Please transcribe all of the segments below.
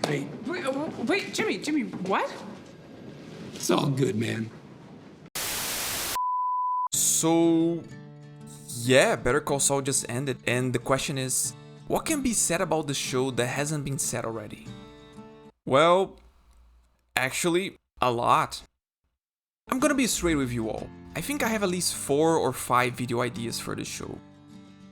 Wait, Jimmy, what? It's all good, man. So, yeah, Better Call Saul just ended, and the question is, what can be said about the show that hasn't been said already? Well, actually, a lot. I'm gonna be straight with you all. I think I have at least 4 or 5 video ideas for the show.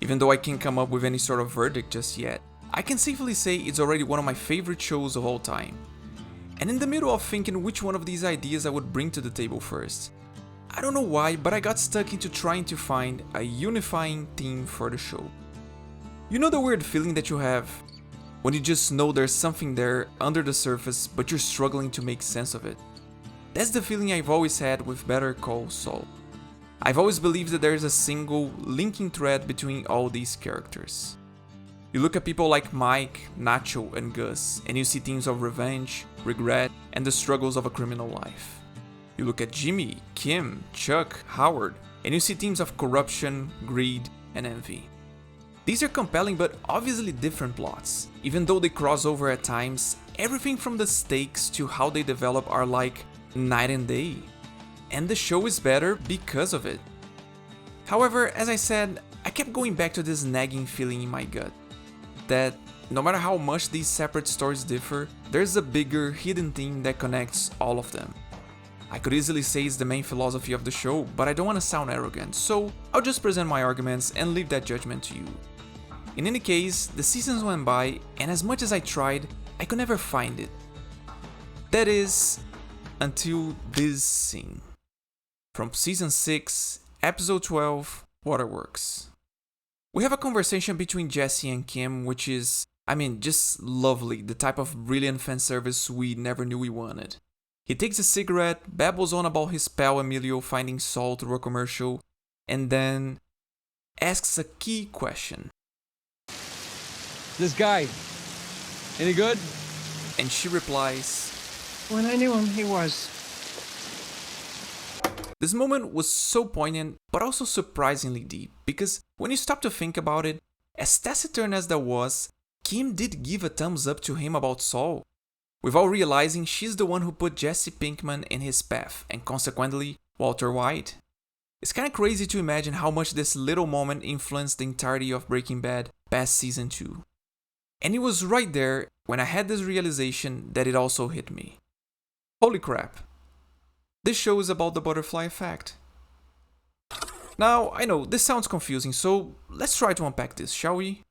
Even though I can't come up with any sort of verdict just yet, I can safely say it's already one of my favorite shows of all time. And in the middle of thinking which one of these ideas I would bring to the table first, I don't know why, but I got stuck into trying to find a unifying theme for the show. You know the weird feeling that you have when you just know there's something there under the surface but you're struggling to make sense of it? That's the feeling I've always had with Better Call Saul. I've always believed that there's a single linking thread between all these characters. You look at people like Mike, Nacho, and Gus, and you see themes of revenge, regret, and the struggles of a criminal life. You look at Jimmy, Kim, Chuck, Howard, and you see themes of corruption, greed, and envy. These are compelling but obviously different plots. Even though they cross over at times, everything from the stakes to how they develop are like night and day. And the show is better because of it. However, as I said, I kept going back to this nagging feeling in my gut that no matter how much these separate stories differ, there's a bigger hidden theme that connects all of them. I could easily say it's the main philosophy of the show, but I don't want to sound arrogant, so I'll just present my arguments and leave that judgment to you. In any case, the seasons went by, and as much as I tried, I could never find it. That is, until this scene. From Season 6, Episode 12, Waterworks. We have a conversation between Jesse and Kim, which is, just lovely, the type of brilliant fan service we never knew we wanted. He takes a cigarette, babbles on about his pal Emilio finding Saul through a commercial, and then asks a key question. This guy, any good? And she replies, When I knew him, he was. This moment was so poignant, but also surprisingly deep, because when you stop to think about it, as taciturn as that was, Kim did give a thumbs up to him about Saul, without realizing she's the one who put Jesse Pinkman in his path, and consequently, Walter White. It's kinda crazy to imagine how much this little moment influenced the entirety of Breaking Bad past Season 2. And it was right there, when I had this realization, that it also hit me. Holy crap. This show is about the butterfly effect. Now, I know, this sounds confusing, so let's try to unpack this, shall we?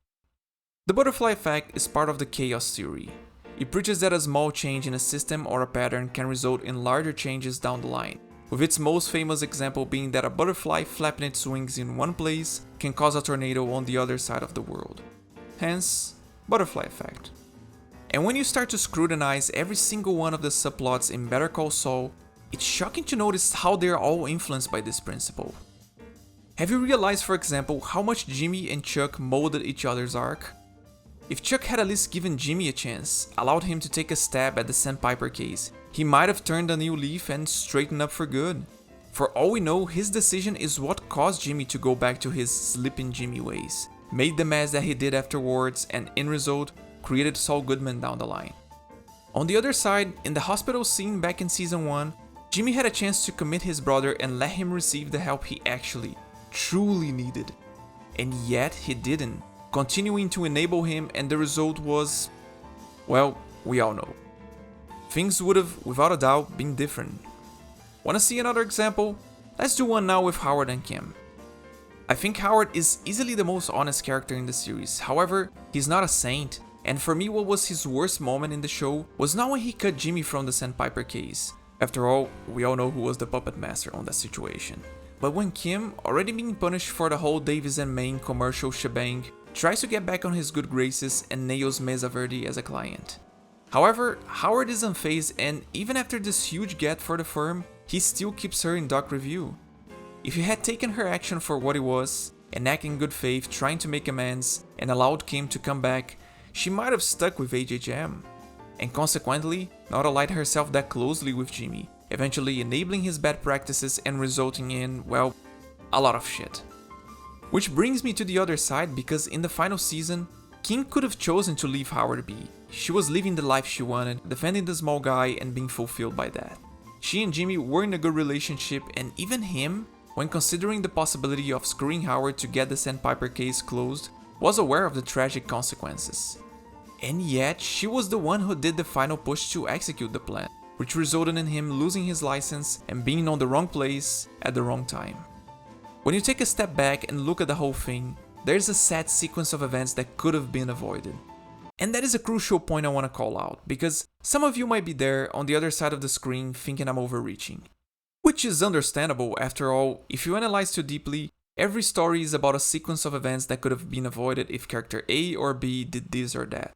The butterfly effect is part of the chaos theory. It preaches that a small change in a system or a pattern can result in larger changes down the line, with its most famous example being that a butterfly flapping its wings in one place can cause a tornado on the other side of the world. Hence, butterfly effect. And when you start to scrutinize every single one of the subplots in Better Call Saul, it's shocking to notice how they're all influenced by this principle. Have you realized, for example, how much Jimmy and Chuck molded each other's arc? If Chuck had at least given Jimmy a chance, allowed him to take a stab at the Sandpiper case, he might have turned a new leaf and straightened up for good. For all we know, his decision is what caused Jimmy to go back to his slipping Jimmy ways, made the mess that he did afterwards, and in result, created Saul Goodman down the line. On the other side, in the hospital scene back in Season 1, Jimmy had a chance to commit his brother and let him receive the help he actually, truly needed. And yet he didn't, continuing to enable him, and the result was, well, we all know. Things would have, without a doubt, been different. Wanna see another example? Let's do one now with Howard and Kim. I think Howard is easily the most honest character in the series, however, he's not a saint, and for me what was his worst moment in the show was not when he cut Jimmy from the Sandpiper case. After all, we all know who was the puppet master on that situation. But when Kim, already being punished for the whole Davis and Maine commercial shebang, tries to get back on his good graces and nails Mesa Verde as a client. However, Howard is unfazed, and even after this huge get for the firm, he still keeps her in doc review. If he had taken her action for what it was, and acted in good faith trying to make amends, and allowed Kim to come back, she might have stuck with HHM. And consequently, not allied herself that closely with Jimmy, eventually enabling his bad practices and resulting in, well, a lot of shit. Which brings me to the other side, because in the final season, Kim could have chosen to leave Howard be, she was living the life she wanted, defending the small guy and being fulfilled by that. She and Jimmy were in a good relationship, and even him, when considering the possibility of screwing Howard to get the Sandpiper case closed, was aware of the tragic consequences. And yet, she was the one who did the final push to execute the plan, which resulted in him losing his license and being on the wrong place at the wrong time. When you take a step back and look at the whole thing, there's a sad sequence of events that could have been avoided. And that is a crucial point I want to call out, because some of you might be there on the other side of the screen thinking I'm overreaching. Which is understandable, after all, if you analyze too deeply, every story is about a sequence of events that could have been avoided if character A or B did this or that.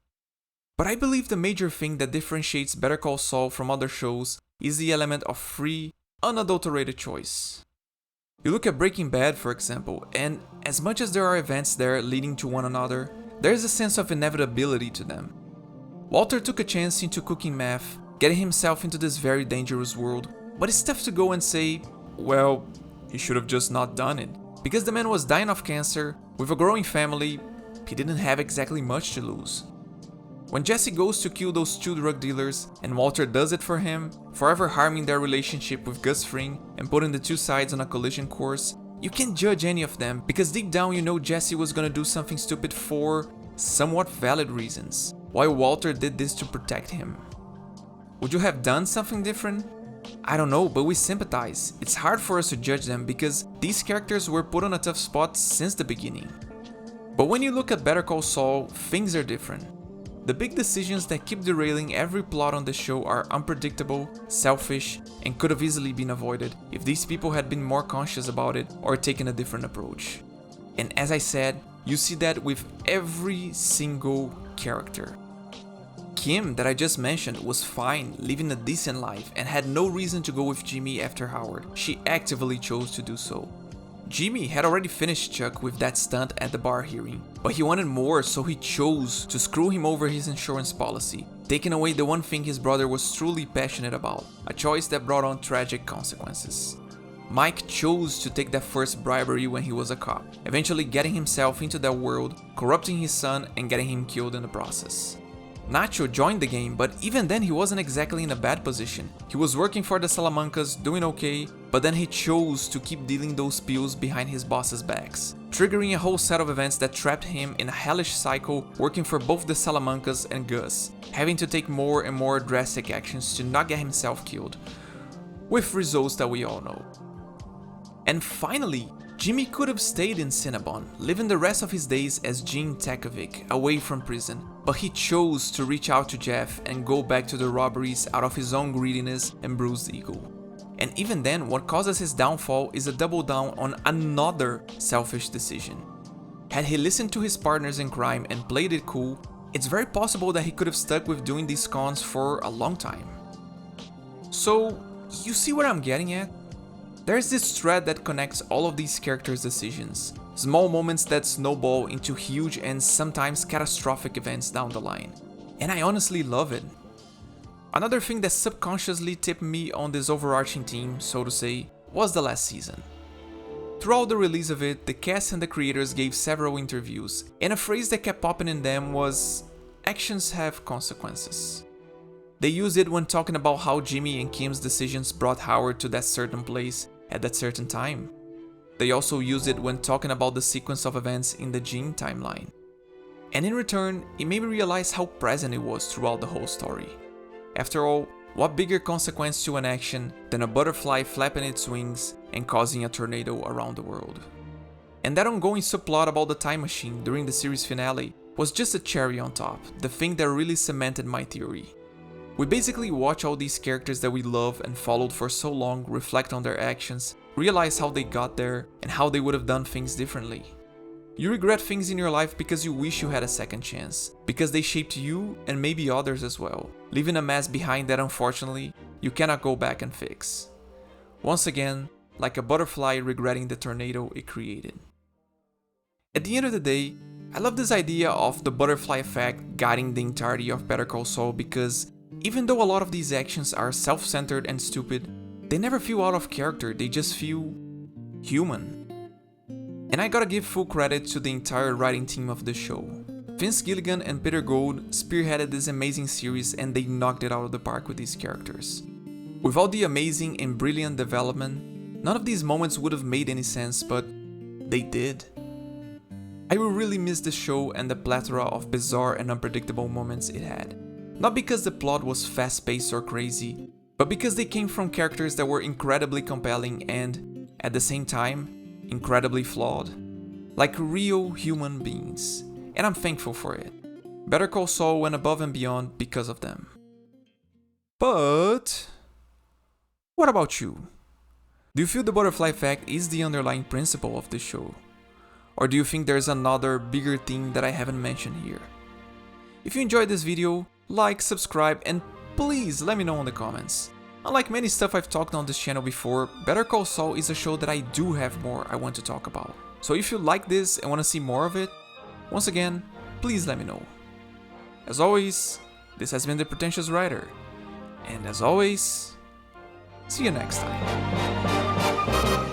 But I believe the major thing that differentiates Better Call Saul from other shows is the element of free, unadulterated choice. You look at Breaking Bad, for example, and as much as there are events there leading to one another, there is a sense of inevitability to them. Walter took a chance into cooking meth, getting himself into this very dangerous world, but it's tough to go and say, well, he should have just not done it. Because the man was dying of cancer, with a growing family, he didn't have exactly much to lose. When Jesse goes to kill those 2 drug dealers, and Walter does it for him, forever harming their relationship with Gus Fring and putting the 2 sides on a collision course, you can't judge any of them, because deep down you know Jesse was gonna do something stupid for somewhat valid reasons, while Walter did this to protect him. Would you have done something different? I don't know, but we sympathize. It's hard for us to judge them because these characters were put on a tough spot since the beginning. But when you look at Better Call Saul, things are different. The big decisions that keep derailing every plot on the show are unpredictable, selfish, and could have easily been avoided if these people had been more conscious about it or taken a different approach. And as I said, you see that with every single character. Kim, that I just mentioned, was fine, living a decent life, and had no reason to go with Jimmy after Howard. She actively chose to do so. Jimmy had already finished Chuck with that stunt at the bar hearing, but he wanted more, so he chose to screw him over his insurance policy, taking away the one thing his brother was truly passionate about, a choice that brought on tragic consequences. Mike chose to take that first bribery when he was a cop, eventually getting himself into that world, corrupting his son and getting him killed in the process. Nacho joined the game, but even then he wasn't exactly in a bad position. He was working for the Salamancas, doing okay, but then he chose to keep dealing those pills behind his boss's backs, triggering a whole set of events that trapped him in a hellish cycle, working for both the Salamancas and Gus, having to take more and more drastic actions to not get himself killed, with results that we all know. And finally, Jimmy could have stayed in Cinnabon, living the rest of his days as Gene Takovic, away from prison, but he chose to reach out to Jeff and go back to the robberies out of his own greediness and bruised ego. And even then, what causes his downfall is a double down on another selfish decision. Had he listened to his partners in crime and played it cool, it's very possible that he could have stuck with doing these cons for a long time. So, you see what I'm getting at? There's this thread that connects all of these characters' decisions, small moments that snowball into huge and sometimes catastrophic events down the line. And I honestly love it. Another thing that subconsciously tipped me on this overarching theme, so to say, was the last season. Throughout the release of it, the cast and the creators gave several interviews, and a phrase that kept popping in them was, "Actions have consequences." They used it when talking about how Jimmy and Kim's decisions brought Howard to that certain place at that certain time. They also used it when talking about the sequence of events in the Gene timeline. And in return, it made me realize how present it was throughout the whole story. After all, what bigger consequence to an action than a butterfly flapping its wings and causing a tornado around the world? And that ongoing subplot about the time machine during the series finale was just a cherry on top, the thing that really cemented my theory. We basically watch all these characters that we love and followed for so long reflect on their actions, realize how they got there, and how they would have done things differently. You regret things in your life because you wish you had a second chance, because they shaped you and maybe others as well, leaving a mess behind that unfortunately you cannot go back and fix. Once again, like a butterfly regretting the tornado it created. At the end of the day, I love this idea of the butterfly effect guiding the entirety of Better Call Saul because even though a lot of these actions are self-centered and stupid, they never feel out of character, they just feel human. And I gotta give full credit to the entire writing team of the show. Vince Gilligan and Peter Gould spearheaded this amazing series and they knocked it out of the park with these characters. With all the amazing and brilliant development, none of these moments would have made any sense, but they did. I will really miss the show and the plethora of bizarre and unpredictable moments it had. Not because the plot was fast-paced or crazy, but because they came from characters that were incredibly compelling and, at the same time, incredibly flawed. Like real human beings. And I'm thankful for it. Better Call Saul went above and beyond because of them. But what about you? Do you feel the butterfly effect is the underlying principle of this show? Or do you think there's another bigger thing that I haven't mentioned here? If you enjoyed this video, like, subscribe, and please let me know in the comments. Unlike many stuff I've talked on this channel before, Better Call Saul is a show that I do have more I want to talk about. So if you like this and want to see more of it, once again, please let me know. As always, this has been The Pretentious Writer, and as always, see you next time.